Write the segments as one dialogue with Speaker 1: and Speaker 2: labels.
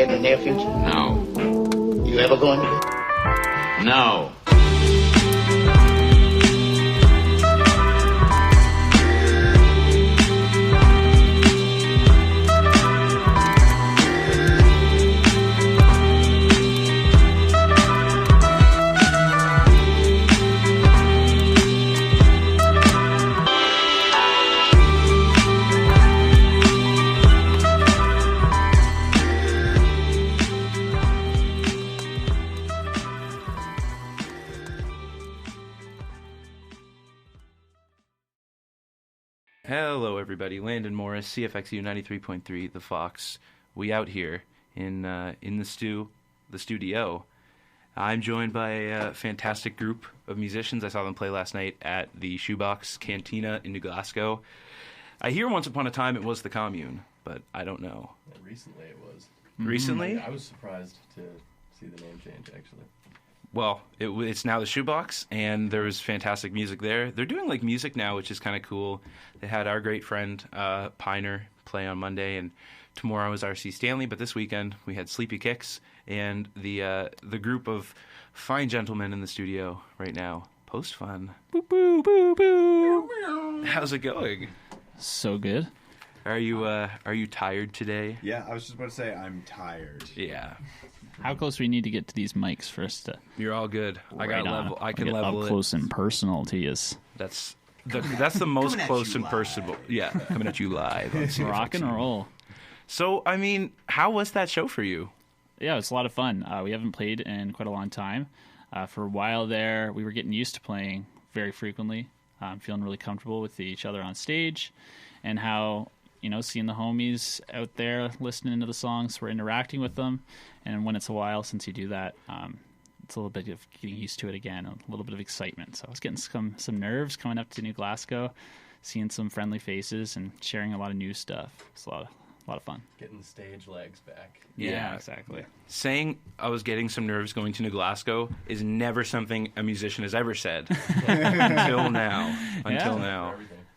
Speaker 1: bed in the near future?
Speaker 2: No.
Speaker 1: You ever going to bed?
Speaker 2: No.
Speaker 3: Hello, everybody. Landon Morris, CFXU 93.3, The Fox. We out here in the studio. I'm joined by a fantastic group of musicians. I saw them play last night at the Shoebox Cantina in New Glasgow. I hear once upon a time it was the Commune, but I don't know.
Speaker 4: Yeah, recently it was.
Speaker 3: Recently?
Speaker 4: I was surprised to see the name change, actually.
Speaker 3: Well, it's now the Shoebox, and there was fantastic music there. They're doing like music now, which is kind of cool. They had our great friend Piner play on Monday, and tomorrow was RC Stanley. But this weekend we had Sleepy Kicks and the group of fine gentlemen in the studio right now. Postfun. Boo boo boo boo. How's it going?
Speaker 5: So good.
Speaker 3: Are you tired today?
Speaker 6: Yeah, I was just about to say I'm tired.
Speaker 3: Yeah.
Speaker 5: How close do we need to get to these mics for us to?
Speaker 3: You're all good. I got level. I can
Speaker 5: get
Speaker 3: level
Speaker 5: up
Speaker 3: it.
Speaker 5: Close and personal to you.
Speaker 3: That's the most close and personable. Yeah, coming at you live. On CFXU.
Speaker 5: Rock and roll.
Speaker 3: So, I mean, how was that show for you?
Speaker 5: Yeah, it's a lot of fun. We haven't played in quite a long time. For a while there, we were getting used to playing very frequently. Feeling really comfortable with each other on stage, and how, seeing the homies out there listening to the songs, we're interacting with them. And when it's a while since you do that, it's a little bit of getting used to it again, a little bit of excitement. So I was getting some nerves coming up to New Glasgow, seeing some friendly faces and sharing a lot of new stuff. It's a lot of fun.
Speaker 4: Getting the stage legs back.
Speaker 5: Yeah, exactly.
Speaker 3: Saying I was getting some nerves going to New Glasgow is never something a musician has ever said until now.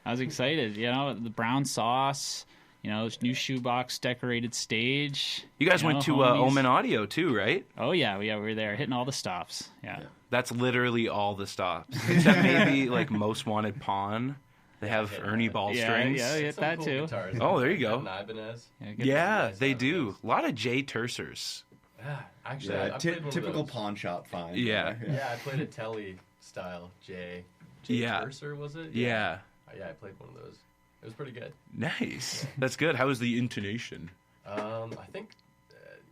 Speaker 5: I was excited. The brown sauce, new Shoebox decorated stage.
Speaker 3: You guys went to Omen Audio too, right?
Speaker 5: Oh yeah, we were there hitting all the stops. Yeah.
Speaker 3: That's literally all the stops. Except maybe like Most Wanted Pawn. They have Ernie Ball strings.
Speaker 5: Yeah, hit that
Speaker 4: cool
Speaker 5: too.
Speaker 4: Guitars.
Speaker 3: Oh, there you go.
Speaker 4: Ibanez.
Speaker 3: Yeah, they do. A lot of J Tersers.
Speaker 4: Actually,
Speaker 6: Yeah,
Speaker 4: I played one of
Speaker 6: typical
Speaker 4: those.
Speaker 6: pawn shop find.
Speaker 3: Yeah.
Speaker 4: Yeah, I played a Telly style J.
Speaker 3: Yeah.
Speaker 4: Terser, was it?
Speaker 3: Yeah.
Speaker 4: Yeah, I played one of those. It was pretty good.
Speaker 3: Nice. That's good. How was the intonation?
Speaker 4: I think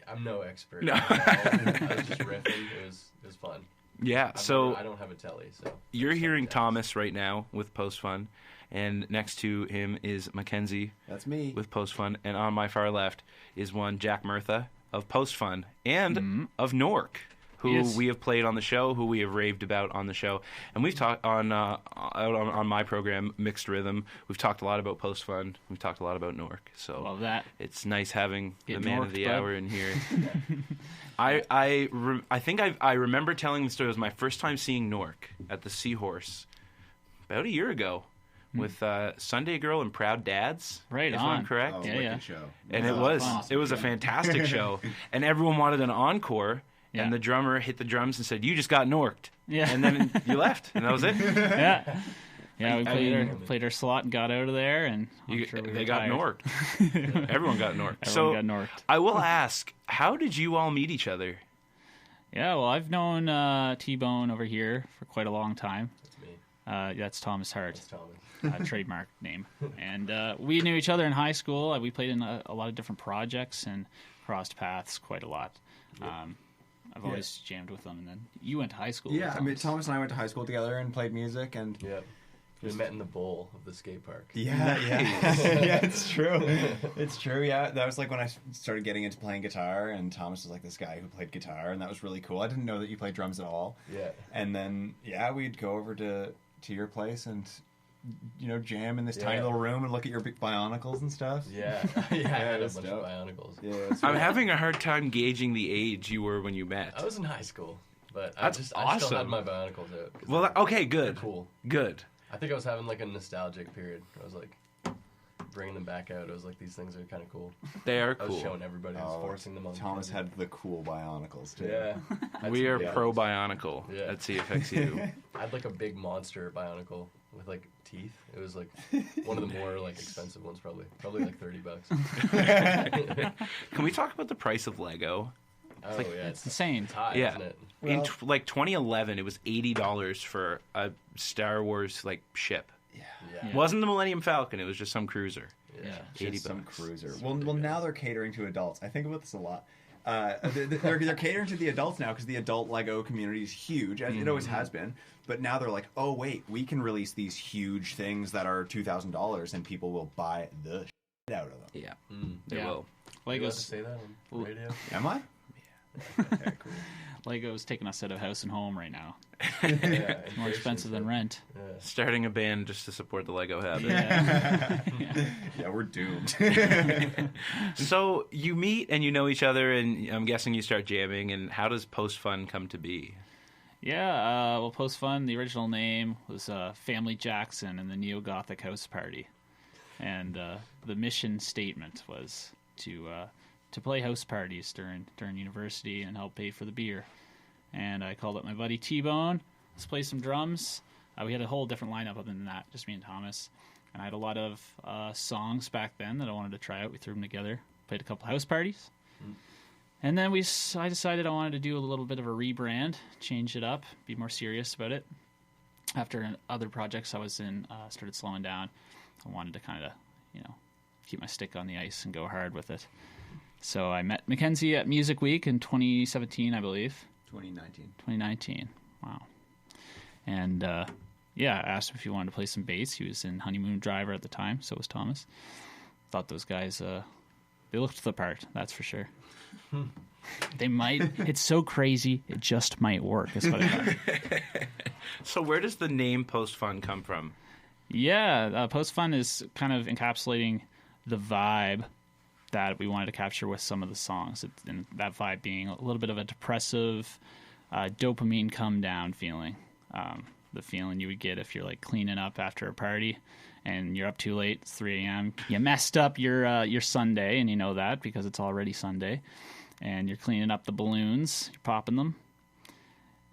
Speaker 4: I'm no expert.
Speaker 3: No.
Speaker 4: I was just riffing. It was fun.
Speaker 3: Yeah. So
Speaker 4: I don't have a Telly, so
Speaker 3: you're hearing Thomas right now with Postfun, and next to him is Mackenzie.
Speaker 6: That's me.
Speaker 3: With Postfun, and on my far left is one Jack Murtha of Postfun and of Nork, who we have played on the show, who we have raved about on the show, and we've talked on my program Mixed Rhythm. We've talked a lot about Postfun. We've talked a lot about Nork. So
Speaker 5: love that.
Speaker 3: It's nice having the man
Speaker 5: Norked,
Speaker 3: of the
Speaker 5: bud.
Speaker 3: hour in here. I think I remember telling the story. It was my first time seeing Nork at the Seahorse about a year ago with Sunday Girl and Proud Dads.
Speaker 5: Right
Speaker 3: if
Speaker 5: on.
Speaker 3: I'm correct.
Speaker 6: Oh,
Speaker 5: Yeah,
Speaker 6: wicked
Speaker 5: yeah.
Speaker 6: show.
Speaker 3: And
Speaker 5: Awesome.
Speaker 3: it was a fantastic show, and everyone wanted an encore.
Speaker 5: Yeah.
Speaker 3: And the drummer hit the drums and said, "You just got Norked."
Speaker 5: Yeah.
Speaker 3: And then you left, and that was it.
Speaker 5: Yeah. Yeah, we
Speaker 3: I
Speaker 5: played our slot and got out of there, and
Speaker 3: They got Norked. Everyone got Norked.
Speaker 5: Everyone got Norked.
Speaker 3: I will ask, how did you all meet each other?
Speaker 5: Yeah, well, I've known T-Bone over here for quite a long time.
Speaker 4: That's me.
Speaker 5: That's Thomas Hart.
Speaker 4: That's Thomas.
Speaker 5: Trademark name. And we knew each other in high school. We played in a lot of different projects and crossed paths quite a lot. I've always jammed with them. And then you went to high school.
Speaker 6: Yeah,
Speaker 5: with
Speaker 6: I mean, Thomas and I went to high school together and played music, and
Speaker 4: Yep. We met in the bowl of the skate park.
Speaker 6: yeah, yeah, it's true. It's true. Yeah, that was like when I started getting into playing guitar, and Thomas was like this guy who played guitar, and that was really cool. I didn't know that you played drums at all.
Speaker 4: Yeah.
Speaker 6: And then we'd go over to your place and jam in this tiny little room and look at your big Bionicles and stuff.
Speaker 4: Yeah. I had a
Speaker 6: that's
Speaker 4: bunch
Speaker 6: dope.
Speaker 4: of Bionicles.
Speaker 6: Yeah,
Speaker 3: I'm having a hard time gauging the age you were when you met.
Speaker 4: I was in high school, but
Speaker 3: That's
Speaker 4: I still
Speaker 3: awesome.
Speaker 4: had my Bionicles out. 'Cause
Speaker 3: Well, okay,
Speaker 4: they're
Speaker 3: good.
Speaker 4: cool.
Speaker 3: Good.
Speaker 4: I think I was having like a nostalgic period. I was like, bringing them back out, I was like, these things are kind of cool.
Speaker 3: They are
Speaker 4: I was
Speaker 3: cool.
Speaker 4: showing everybody, I was forcing them on.
Speaker 6: Thomas
Speaker 4: camera.
Speaker 6: had the cool Bionicles too.
Speaker 4: Yeah.
Speaker 3: We are
Speaker 6: Yeah.
Speaker 3: pro Bionicle
Speaker 4: Yeah.
Speaker 3: at CFXU.
Speaker 4: I had like a big monster Bionicle with like teeth. It was like one of the more like expensive ones, probably like $30.
Speaker 3: Can we talk about the price of Lego?
Speaker 4: Oh
Speaker 3: like-
Speaker 4: yeah,
Speaker 5: It's insane.
Speaker 4: It's high,
Speaker 3: Yeah.
Speaker 4: isn't it?
Speaker 3: In
Speaker 6: Well-
Speaker 3: like 2011, it was $80 for a Star Wars like ship.
Speaker 4: Yeah.
Speaker 3: It wasn't the Millennium Falcon. It was just some cruiser.
Speaker 4: Yeah.
Speaker 3: $80
Speaker 6: Just some
Speaker 3: bucks.
Speaker 6: cruiser. Well, now they're catering to adults. I think about this a lot. They're catering to the adults now because the adult Lego community is huge, as it always has been. But now they're like, oh wait, we can release these huge things that are $2,000, and people will buy the shit out of them.
Speaker 3: Yeah,
Speaker 4: Mm.
Speaker 3: they
Speaker 5: Yeah.
Speaker 3: will.
Speaker 4: You allowed to
Speaker 5: Legos,
Speaker 4: say that on radio?
Speaker 6: Am I? Okay, cool.
Speaker 5: Legos taking us out of house and home right now.
Speaker 4: Yeah,
Speaker 5: More expensive than rent.
Speaker 4: Yeah.
Speaker 3: Starting a band just to support the Lego habit.
Speaker 6: Yeah, we're doomed.
Speaker 3: So you meet and you know each other, and I'm guessing you start jamming. And how does Postfun come to be?
Speaker 5: Yeah, well, Postfun, the original name was Family Jackson and the Neo Gothic House Party, and the mission statement was to play house parties during university and help pay for the beer. And I called up my buddy T-Bone. Let's play some drums. We had a whole different lineup other than that, just me and Thomas. And I had a lot of songs back then that I wanted to try out. We threw them together, played a couple house parties. And then I decided I wanted to do a little bit of a rebrand, change it up, be more serious about it. After other projects I was in started slowing down, I wanted to kind of, keep my stick on the ice and go hard with it. So I met Mackenzie at Music Week in 2017, I believe. 2019. Wow. And I asked him if he wanted to play some bass. He was in Honeymoon Driver at the time, so was Thomas. Thought those guys, they looked the part, that's for sure. They might. It's so crazy, it just might work, is what I thought.
Speaker 3: So where does the name Postfun come from?
Speaker 5: Yeah, Postfun is kind of encapsulating the vibe that we wanted to capture with some of the songs. And that vibe being a little bit of a depressive, dopamine come down feeling. The feeling you would get if you're like cleaning up after a party and you're up too late, it's 3 a.m. You messed up your Sunday, and you know that because it's already Sunday. And you're cleaning up the balloons, you're popping them.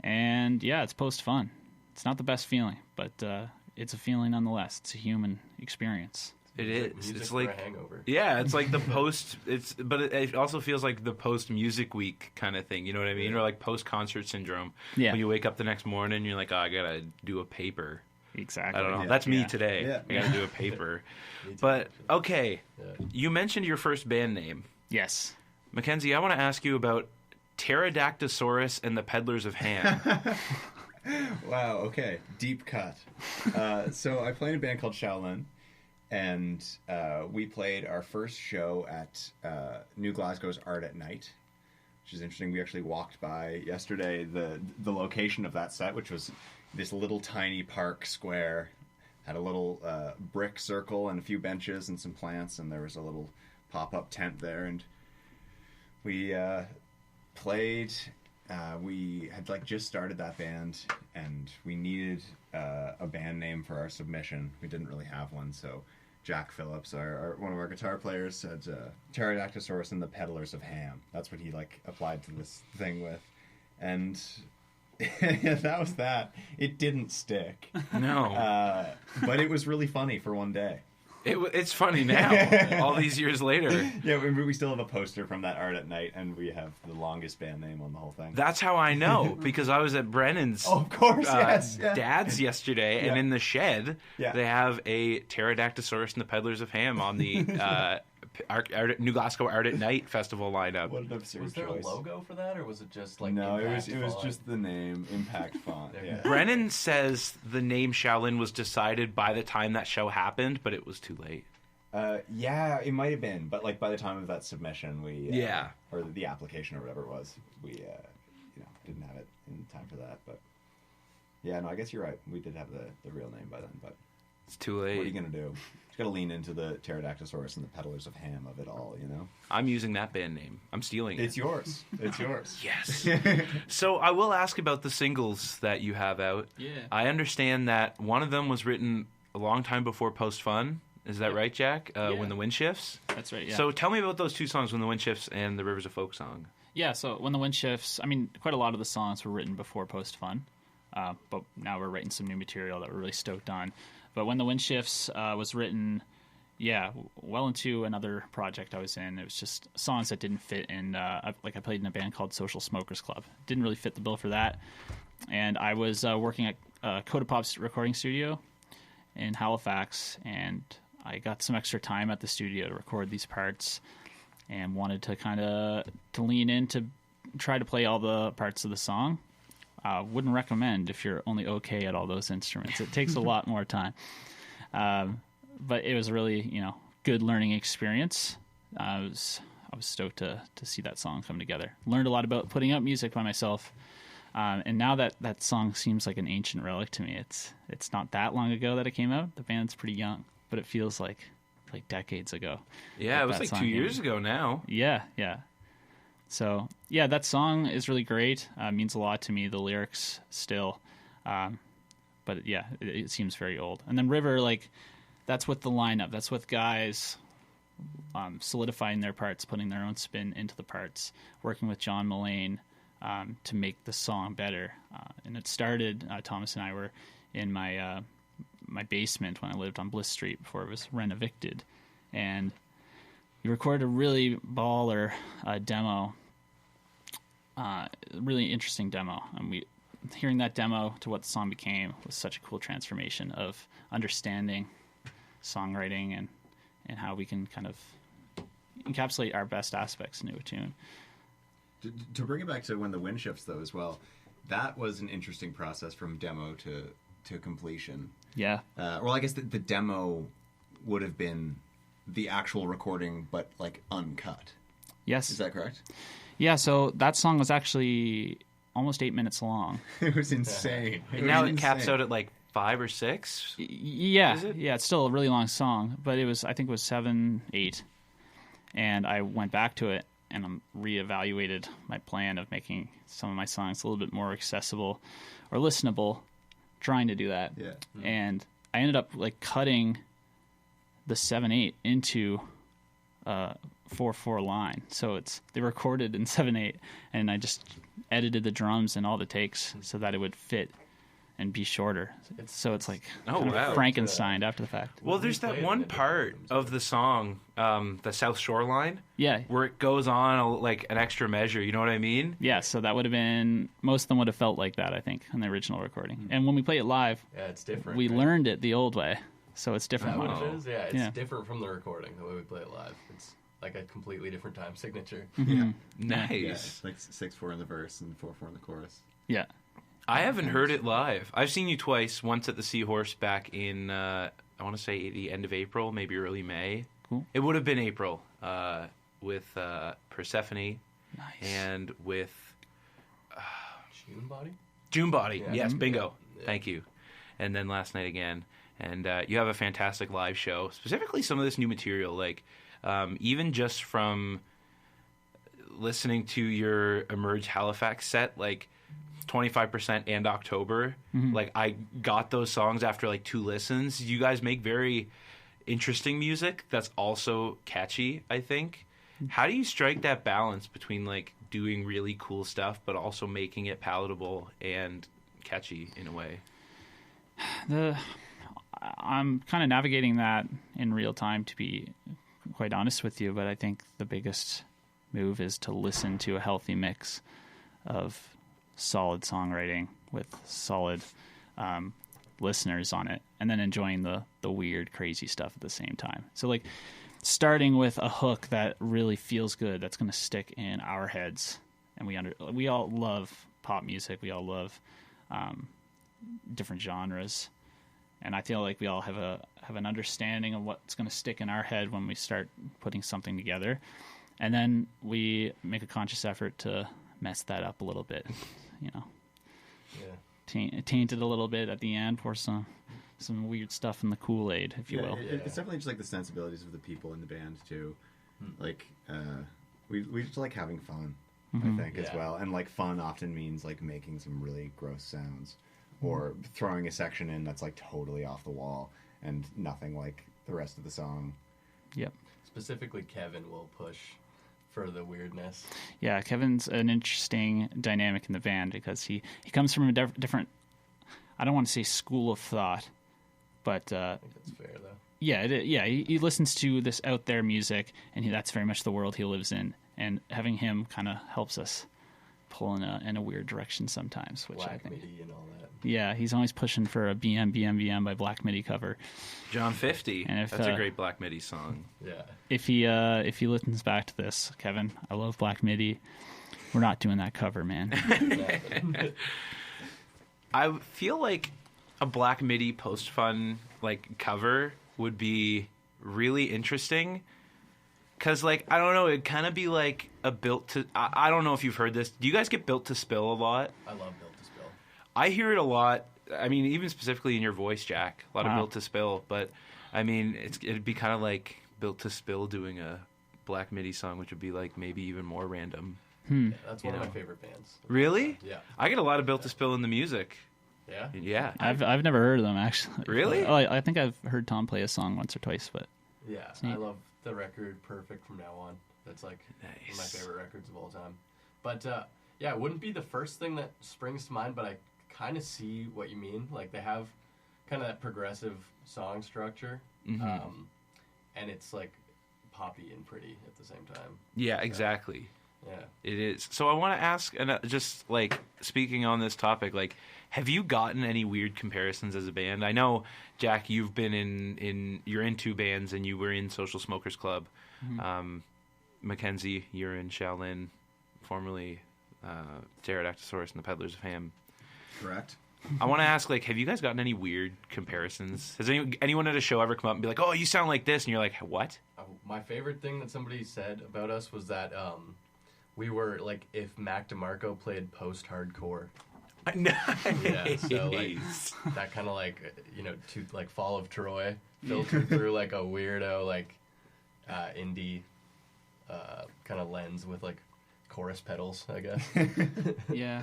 Speaker 5: And yeah, it's Postfun. It's not the best feeling, but it's a feeling nonetheless. It's a human experience.
Speaker 3: It is.
Speaker 4: Music
Speaker 3: It's
Speaker 4: for
Speaker 3: like
Speaker 4: a hangover.
Speaker 3: yeah, it's like the post. But it also feels like the post music week kind of thing. You know what I mean? Or like post concert syndrome.
Speaker 5: Yeah.
Speaker 3: When you wake up the next morning, you're like, oh, I gotta do a paper.
Speaker 5: Exactly.
Speaker 3: I don't know.
Speaker 6: Yeah.
Speaker 3: That's me
Speaker 5: Yeah.
Speaker 3: today.
Speaker 6: Yeah.
Speaker 3: I gotta do a paper.
Speaker 4: Me too,
Speaker 3: But
Speaker 4: actually.
Speaker 3: okay,
Speaker 4: Yeah.
Speaker 3: you mentioned your first band name,
Speaker 5: Yes.
Speaker 3: Mackenzie. I want to ask you about Pterodactysaurus and the Peddlers of Ham.
Speaker 6: Wow, okay. Deep cut. So I play in a band called Shaolin, and we played our first show at New Glasgow's Art at Night, which is interesting. We actually walked by yesterday the location of that set, which was this little tiny park square. Had a little brick circle and a few benches and some plants, and there was a little pop-up tent there, and we played. We had just started that band, and we needed a band name for our submission. We didn't really have one, so Jack Phillips, one of our guitar players, said Pterodactysaurus and the Peddlers of Ham. That's what he applied to this thing with, and that was that. It didn't stick,
Speaker 3: No,
Speaker 6: but it was really funny for one day.
Speaker 3: it's funny now, all these years later.
Speaker 6: Yeah, we still have a poster from that Art at Night, and we have the longest band name on the whole thing.
Speaker 3: That's how I know, because I was at Brennan's
Speaker 6: Oh, of course, yes. Yeah.
Speaker 3: dad's yesterday, and
Speaker 6: Yeah.
Speaker 3: in the shed,
Speaker 6: Yeah.
Speaker 3: they have a Pterodactysaurus and the Peddlers of Ham on the New Glasgow Art at Night festival lineup.
Speaker 6: What an absurd
Speaker 4: Was there
Speaker 6: choice.
Speaker 4: a logo for that, or was it just
Speaker 6: No, it
Speaker 4: Impact
Speaker 6: was
Speaker 4: font?
Speaker 6: just the name, Impact Font.
Speaker 4: There
Speaker 6: Yeah.
Speaker 4: you go.
Speaker 3: Brennan says the name Shaolin was decided by the time that show happened, but it was too late.
Speaker 6: Yeah, it might have been, but by the time of that submission, we
Speaker 3: Yeah.
Speaker 6: or the application or whatever it was, we didn't have it in time for that. But yeah, no, I guess you're right. We did have the real name by then, but
Speaker 3: It's too
Speaker 6: what are you
Speaker 3: late.
Speaker 6: gonna do? Just gotta lean into the Pterodactysaurus and the Peddlers of Ham of it all, you know.
Speaker 3: I'm using that band name. I'm stealing it.
Speaker 6: It's yours. It's yours.
Speaker 3: Yes. So I will ask about the singles that you have out.
Speaker 5: Yeah.
Speaker 3: I understand that one of them was written a long time before Postfun. Is that right, Jack?
Speaker 5: Yeah.
Speaker 3: When the Wind Shifts?
Speaker 5: That's right, yeah.
Speaker 3: So tell me about those two songs, When the Wind Shifts and the Rivers of Folk song.
Speaker 5: Yeah, so When the Wind Shifts, I mean, quite a lot of the songs were written before Postfun, but now we're writing some new material that we're really stoked on. But When the Wind Shifts was written, well into another project I was in. It was just songs that didn't fit in, I played in a band called Social Smokers Club. Didn't really fit the bill for that. And I was working at Coda Pop's recording studio in Halifax, and I got some extra time at the studio to record these parts and wanted to to lean in to try to play all the parts of the song. Wouldn't recommend if you're only okay at all those instruments. It takes a lot more time. But it was a really, good learning experience. I was stoked to see that song come together. Learned a lot about putting out music by myself. And now that song seems like an ancient relic to me. It's not that long ago that it came out. The band's pretty young, but it feels like decades ago.
Speaker 3: Yeah, it was like 2 years ago now.
Speaker 5: Yeah. So, that song is really great. Means a lot to me, the lyrics still. But, it seems very old. And then River, that's with the lineup. That's with guys solidifying their parts, putting their own spin into the parts, working with John Mullane to make the song better. And it started, Thomas and I were in my basement when I lived on Bliss Street before it was rent-evicted. And we recorded a really baller demo, really interesting demo. And hearing that demo to what the song became was such a cool transformation of understanding songwriting and how we can kind of encapsulate our best aspects into a tune.
Speaker 6: To bring it back to When the Wind Shifts, though, as well, that was an interesting process from demo to completion.
Speaker 5: Yeah.
Speaker 6: I guess the demo would have been the actual recording, but uncut.
Speaker 5: Yes.
Speaker 6: Is that correct?
Speaker 5: Yeah, so that song was actually almost 8 minutes long.
Speaker 6: It was insane.
Speaker 3: Now it caps out at 5 or 6?
Speaker 5: Yeah.
Speaker 3: Is it?
Speaker 5: Yeah, it's still a really long song, but I think it was 7, 8. And I went back to it and reevaluated my plan of making some of my songs a little bit more accessible or listenable, trying to do that.
Speaker 6: Yeah.
Speaker 5: And I ended up cutting the 7/8 into 4/4 line. So they recorded in 7/8, and I just edited the drums and all the takes so that it would fit and be shorter. It's kind of Frankenstein after the fact.
Speaker 3: Well, there's that one part of the song, the South Shoreline,
Speaker 5: Yeah.
Speaker 3: where it goes on an extra measure. You know what I mean?
Speaker 5: Yeah, so that would have been, most of them would have felt like that, I think, in the original recording. And when we play it live,
Speaker 4: it's different.
Speaker 5: we learned it the old way, so it's different.
Speaker 4: Is that what it is? Yeah, it's
Speaker 5: Yeah.
Speaker 4: different from the recording, the way we play it live. It's like a completely different time signature.
Speaker 6: Yeah.
Speaker 3: Nice.
Speaker 6: Yeah, it's 6/4 in the verse and 4/4 in the chorus.
Speaker 5: Yeah.
Speaker 3: I haven't heard it live. I've seen you twice. Once at the Seahorse back in, I want to say the end of April, maybe early May.
Speaker 5: Cool.
Speaker 3: It would have been April with Persephone
Speaker 5: Nice.
Speaker 3: and with
Speaker 4: June Body?
Speaker 3: June Body.
Speaker 4: Yeah.
Speaker 3: Yes, bingo.
Speaker 4: Yeah.
Speaker 3: Thank you. And then last night again. And you have a fantastic live show, specifically some of this new material. Even just from listening to your Emerge Halifax set, 25% and October. I got those songs after 2 listens. You guys make very interesting music that's also catchy, I think. How do you strike that balance between doing really cool stuff but also making it palatable and catchy in a way?
Speaker 5: I'm kind of navigating that in real time, to be quite honest with you, but I think the biggest move is to listen to a healthy mix of solid songwriting with solid listeners on it, and then enjoying the weird, crazy stuff at the same time. So starting with a hook that really feels good, that's going to stick in our heads, and we all love pop music, we all love different genres, and I feel like we all have an understanding of what's going to stick in our head when we start putting something together, and then we make a conscious effort to mess that up a little bit. Taint it a little bit at the end, pour some weird stuff in the Kool-Aid, if you will.
Speaker 6: It's definitely just the sensibilities of the people in the band too. We just like having fun, I think, as well. And fun often means making some really gross sounds, or throwing a section in that's totally off the wall. and nothing like the rest of the song.
Speaker 5: Yep.
Speaker 4: Specifically, Kevin will push for the weirdness.
Speaker 5: Yeah, Kevin's an interesting dynamic in the band because he comes from a different, I don't want to say school of thought, but
Speaker 4: I think that's fair, though.
Speaker 5: yeah, he listens to this out there music, and that's very much the world he lives in. And having him kind of helps us pull in a weird direction sometimes, which
Speaker 4: Black
Speaker 5: I think.
Speaker 4: MIDI and all that.
Speaker 5: Yeah, he's always pushing for a BM by Black MIDI cover.
Speaker 3: John 50.
Speaker 5: And if,
Speaker 3: That's a great Black MIDI song.
Speaker 4: Yeah.
Speaker 5: If he listens back to this, Kevin, I love Black MIDI. We're not doing that cover, man.
Speaker 3: I feel like a Black MIDI Postfun like cover would be really interesting. Because, like, I don't know, it'd kind of be like a built to... I don't know if you've heard this. Do you guys get built to spill a lot?
Speaker 4: I love Built to Spill.
Speaker 3: I hear it a lot. I mean, even specifically in your voice, Jack. A lot of built to spill. But, I mean, it'd be kind of like built to spill doing a Black MIDI song, which would be, like, maybe even more random.
Speaker 4: Yeah, that's one of my favorite bands.
Speaker 3: Really?
Speaker 4: Yeah.
Speaker 3: I get a lot of built to spill in the music.
Speaker 4: Yeah?
Speaker 3: Yeah.
Speaker 5: I've never heard of them, actually.
Speaker 3: Really?
Speaker 5: Oh, I think I've heard Tom play a song once or twice, but...
Speaker 4: Yeah,
Speaker 5: neat.
Speaker 4: I love the record Perfect from now on. That's like one of my favorite records of all time. But yeah, it wouldn't be the first thing that springs to mind, but I kind of see what you mean. Like they have kind of that progressive song structure, and it's like poppy and pretty at the same time.
Speaker 3: Yeah, exactly.
Speaker 4: Yeah.
Speaker 3: It is. So I want to ask, and just like speaking on this topic, like, have you gotten any weird comparisons as a band? I know, Jack, you've been you're in two bands, and you were in Social Smokers Club. Mackenzie, you're in Shaolin, formerly Pterodactylosaurus and the Peddlers of Ham.
Speaker 6: Correct.
Speaker 3: I want to ask, like, have you guys gotten any weird comparisons? Has anyone at a show ever come up and be like, "Oh, you sound like this," and you're like, "What?"
Speaker 4: My favorite thing that somebody said about us was that we were like if Mac DeMarco played post-hardcore.
Speaker 3: Nice.
Speaker 4: Yeah, so like that kind of like to like Fall of Troy filtered through like a weirdo like indie kind of lens with like chorus pedals, I guess.
Speaker 5: Yeah.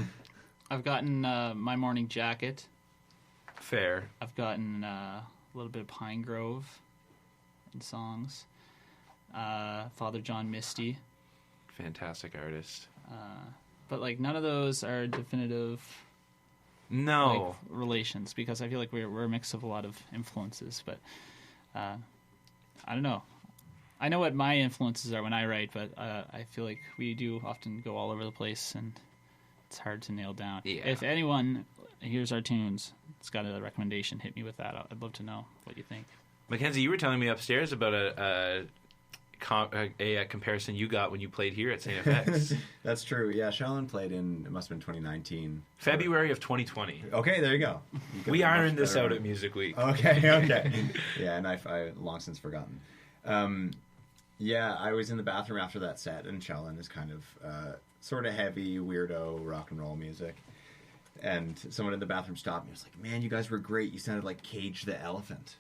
Speaker 5: I've gotten My Morning Jacket.
Speaker 3: Fair.
Speaker 5: I've gotten a little bit of Pine Grove in songs. Father John Misty.
Speaker 3: Fantastic artist.
Speaker 5: But like none of those are definitive
Speaker 3: No.
Speaker 5: like, relations because I feel like we're a mix of a lot of influences. But I don't know. I know what my influences are when I write, but I feel like we do often go all over the place and it's hard to nail down.
Speaker 3: Yeah.
Speaker 5: If anyone hears our tunes, it's got a recommendation, hit me with that. I'd love to know what you think.
Speaker 3: Mackenzie, you were telling me upstairs about a comparison you got when you played here at CFX.
Speaker 6: That's true. Yeah, Shaolin played it must have been 2019.
Speaker 3: February of 2020.
Speaker 6: Okay, there you go.
Speaker 3: We ironed this out at Music Week.
Speaker 6: Okay. Yeah, and I long since forgotten. Yeah, I was in the bathroom after that set, and Shaolin is kind of sort of heavy, weirdo rock and roll music. And someone in the bathroom stopped me. I was like, "Man, you guys were great. You sounded like Cage the Elephant."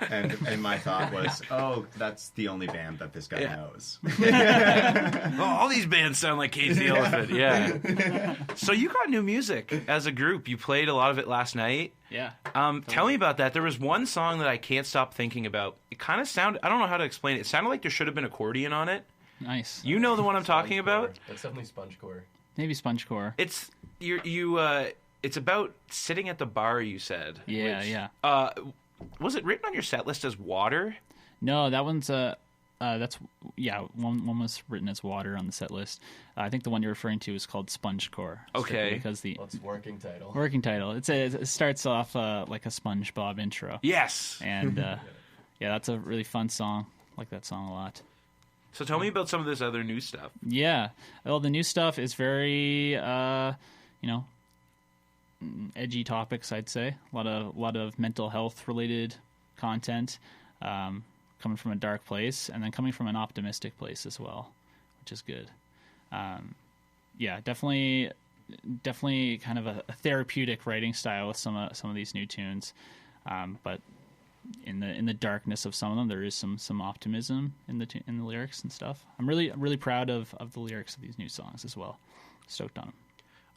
Speaker 6: and my thought was, "Oh, that's the only band that this guy knows."
Speaker 3: Oh, all these bands sound like Cage the Elephant. Yeah. So you got new music as a group. You played a lot of it last night.
Speaker 5: Yeah.
Speaker 3: Tell me about that. There was one song that I can't stop thinking about. It kind of sounded, I don't know how to explain it. It sounded like there should have been accordion on it.
Speaker 5: Nice.
Speaker 3: You know the one I'm talking about?
Speaker 4: That's definitely Spongecore.
Speaker 5: Maybe Spongecore.
Speaker 3: It's it's about sitting at the bar, you said.
Speaker 5: Yeah,
Speaker 3: which,
Speaker 5: yeah.
Speaker 3: Was it written on your set list as water?
Speaker 5: No, that one's one was written as water on the set list. I think the one you're referring to is called Spongecore.
Speaker 3: Okay.
Speaker 5: Because the
Speaker 4: Well, it's working title.
Speaker 5: it starts off like a SpongeBob intro.
Speaker 3: Yes.
Speaker 5: And yeah, that's a really fun song. I like that song a lot.
Speaker 3: So tell me about some of this other new stuff.
Speaker 5: Yeah. Well, the new stuff is very edgy topics, I'd say. A lot of mental health related content, coming from a dark place and then coming from an optimistic place as well, which is good. Yeah, definitely kind of a therapeutic writing style with some of these new tunes, but in the darkness of some of them, there is some optimism in the lyrics and stuff. I'm really proud of the lyrics of these new songs as well. Stoked on them.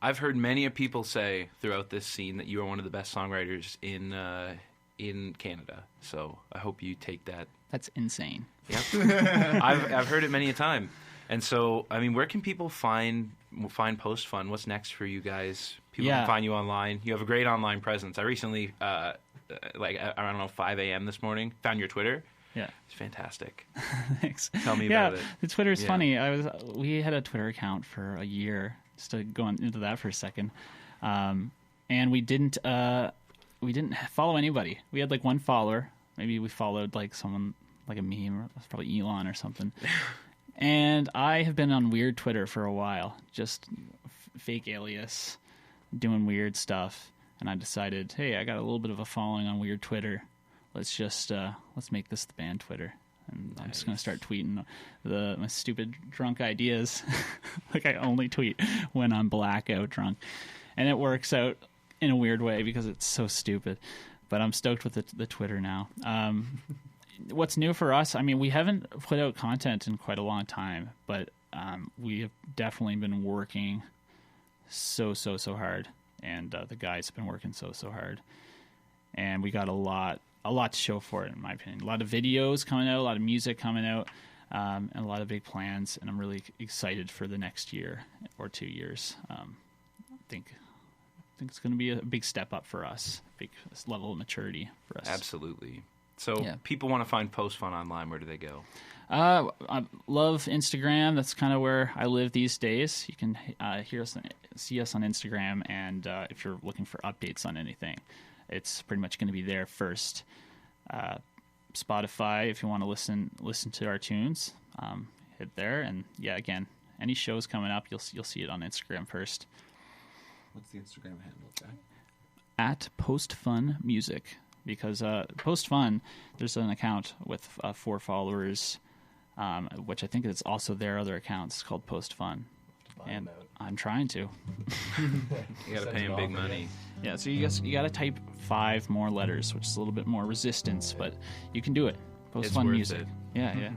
Speaker 5: I've
Speaker 3: heard many people say throughout this scene that you are one of the best songwriters in Canada. So I hope you take that.
Speaker 5: That's insane.
Speaker 3: Yep. I've heard it many a time. And so, I mean, where can people find Postfun? What's next for you guys? People can find you online. You have a great online presence. I recently, I don't know, 5 a.m. this morning, found your Twitter.
Speaker 5: Yeah,
Speaker 3: it's fantastic.
Speaker 5: Thanks.
Speaker 3: Tell me about it.
Speaker 5: The Twitter's funny. We had a Twitter account for a year. Just to go into that for a second, and we didn't follow anybody. We had like one follower. Maybe we followed like someone like a meme, or probably Elon or something. And I have been on weird Twitter for a while, just fake alias, doing weird stuff. And I decided, hey, I got a little bit of a following on weird Twitter. Let's make this the band Twitter. And I'm just going to start tweeting my stupid drunk ideas. Like I only tweet when I'm blackout drunk. And it works out in a weird way because it's so stupid. But I'm stoked with the Twitter now. What's new for us? I mean, we haven't put out content in quite a long time, but we have definitely been working so hard, and the guys have been working so hard, and we got a lot to show for it, in my opinion. A lot of videos coming out, a lot of music coming out, and a lot of big plans, and I'm really excited for the next year or 2 years. I think it's going to be a big step up for us, big level of maturity for us.
Speaker 3: Absolutely. So people want to find Postfun online. Where do they go?
Speaker 5: I love Instagram. That's kind of where I live these days. You can see us on Instagram, and if you're looking for updates on anything, it's pretty much going to be there first. Spotify, if you want to listen to our tunes, hit there. And again, any shows coming up, you'll see it on Instagram first.
Speaker 6: What's the Instagram handle, Jack?
Speaker 5: At Postfun Music. Because Postfun, there's an account with 4 followers, which I think is also their other account. It's called Postfun, and I'm trying to.
Speaker 3: You got to pay him big money.
Speaker 5: Yeah, so you got to type 5 more letters, which is a little bit more resistance, but you can do it. Postfun Music. Yeah.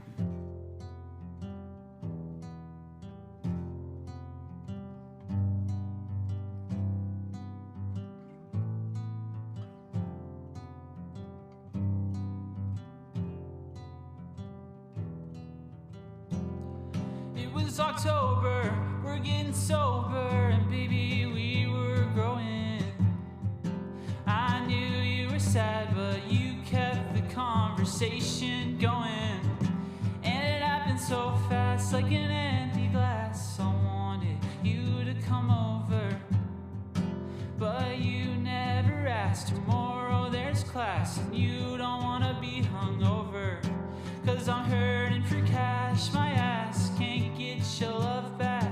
Speaker 2: It's October, we're getting sober, and baby, we were growing. I knew you were sad, but you kept the conversation going. And it happened so fast, like an empty glass. I wanted you to come over, but you never asked. Tomorrow there's class, and you don't wanna be hungover. 'Cause I'm hurting for cash, my ass can't get your love back.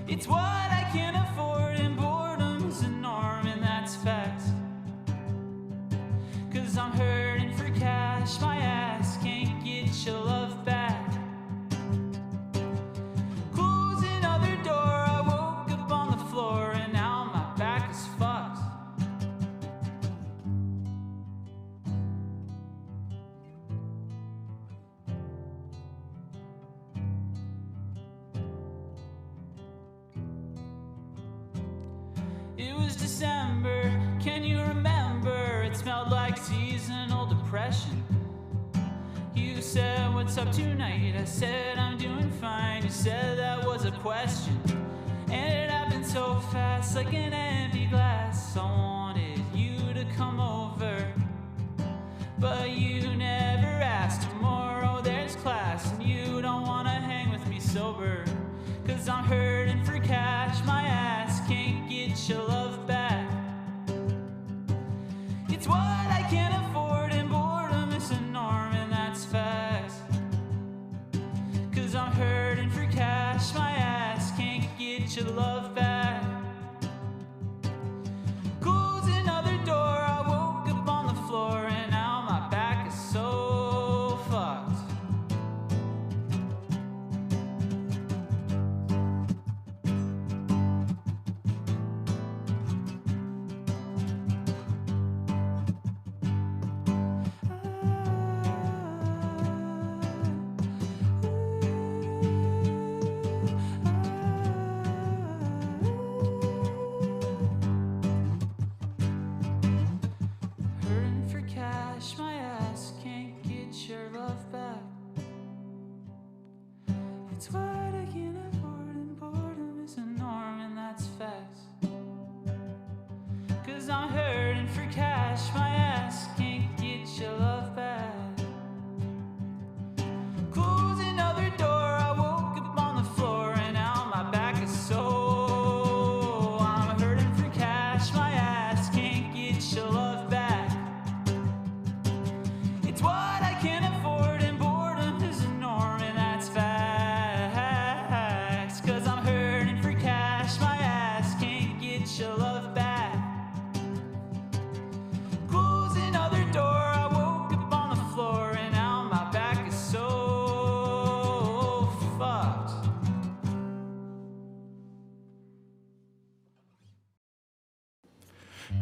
Speaker 2: It's what I can't afford, and boredom's a norm, and that's fact. 'Cause I'm hurting for cash, my ass can't get your love back. Close another door, I woke up on the floor, and now my back is fucked. It was December, can you remember? It smelled like seasonal depression. You said, what's up tonight? I said, I'm doing fine. You said that was a question. And it happened so fast, like an empty glass. I wanted you to come over, but you never asked. Tomorrow there's class, and you don't wanna hang with me sober. 'Cause I'm hurting for cash, my ass can't get your love back. It's what I can't afford, and boredom is a norm, and that's facts. 'Cause I'm hurting for cash, my ass can't get your love back. Close another door, I woke up on the floor, and now my back is so fucked.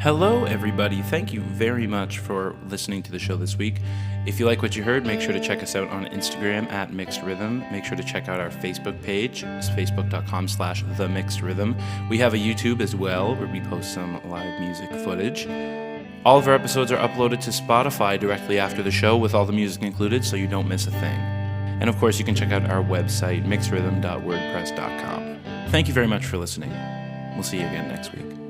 Speaker 3: Hello, everybody. Thank you very much for listening to the show this week. If you like what you heard, make sure to check us out on Instagram at mixedrhythm. Make sure to check out our Facebook page. It's facebook.com/themixedrhythm. We have a YouTube as well where we post some live music footage. All of our episodes are uploaded to Spotify directly after the show with all the music included, so you don't miss a thing. And of course, you can check out our website, mixedrhythm.wordpress.com. Thank you very much for listening. We'll see you again next week.